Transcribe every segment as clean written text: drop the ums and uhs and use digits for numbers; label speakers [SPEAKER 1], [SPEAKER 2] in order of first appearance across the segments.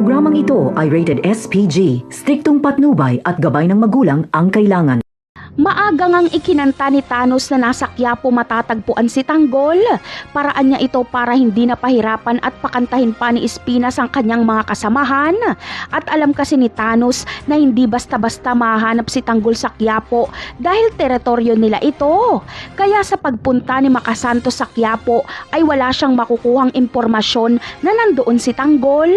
[SPEAKER 1] Programang ito ay rated SPG, striktong patnubay at gabay ng magulang ang kailangan.
[SPEAKER 2] Maaga ngang ikinanta ni Thanos na nasa Quiapo matatagpuan si Tanggol. Paraan niya ito para hindi na pahirapan at pakantahin pa ni Espinas ang kanyang mga kasamahan. At alam kasi ni Thanos na hindi basta-basta mahanap si Tanggol sa Quiapo dahil teritoryo nila ito. Kaya sa pagpunta ni Makasantos sa Quiapo ay wala siyang makukuhang impormasyon na nandoon si Tanggol.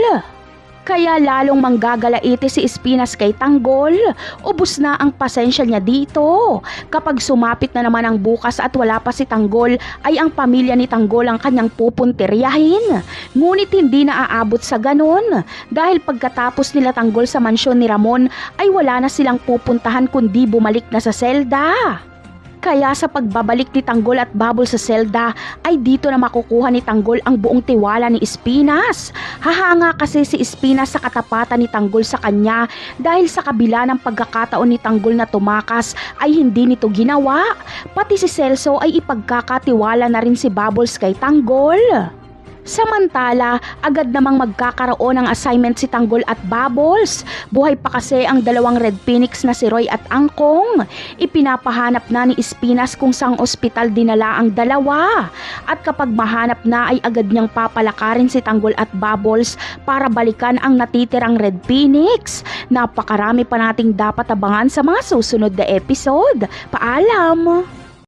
[SPEAKER 2] Kaya lalong manggagalaiti si Espinas kay Tanggol. Ubus na ang pasensya niya dito. Kapag sumapit na naman ang bukas at wala pa si Tanggol, ay ang pamilya ni Tanggol ang kanyang pupuntiryahin. Ngunit hindi na aabot sa ganon. Dahil pagkatapos nila Tanggol sa mansyon ni Ramon, ay wala na silang pupuntahan kundi bumalik na sa selda. Kaya sa pagbabalik ni Tanggol at Bubble sa selda ay dito na makukuha ni Tanggol ang buong tiwala ni Espinas. Hahanga kasi si Espinas sa katapatan ni Tanggol sa kanya dahil sa kabila ng pagkakataon ni Tanggol na tumakas ay hindi nito ginawa. Pati si Celso ay ipagkakatiwala na rin si Bubbles kay Tanggol. Samantala, agad namang magkakaroon ng assignment si Tanggol at Bubbles. Buhay pa kasi ang dalawang Red Phoenix na si Roy at Angkong. Ipinapahanap na ni Espinas kung saang ospital dinala ang dalawa. At kapag mahanap na ay agad niyang papalakarin si Tanggol at Bubbles para balikan ang natitirang Red Phoenix. Napakarami pa nating dapat abangan sa mga susunod na episode. Paalam!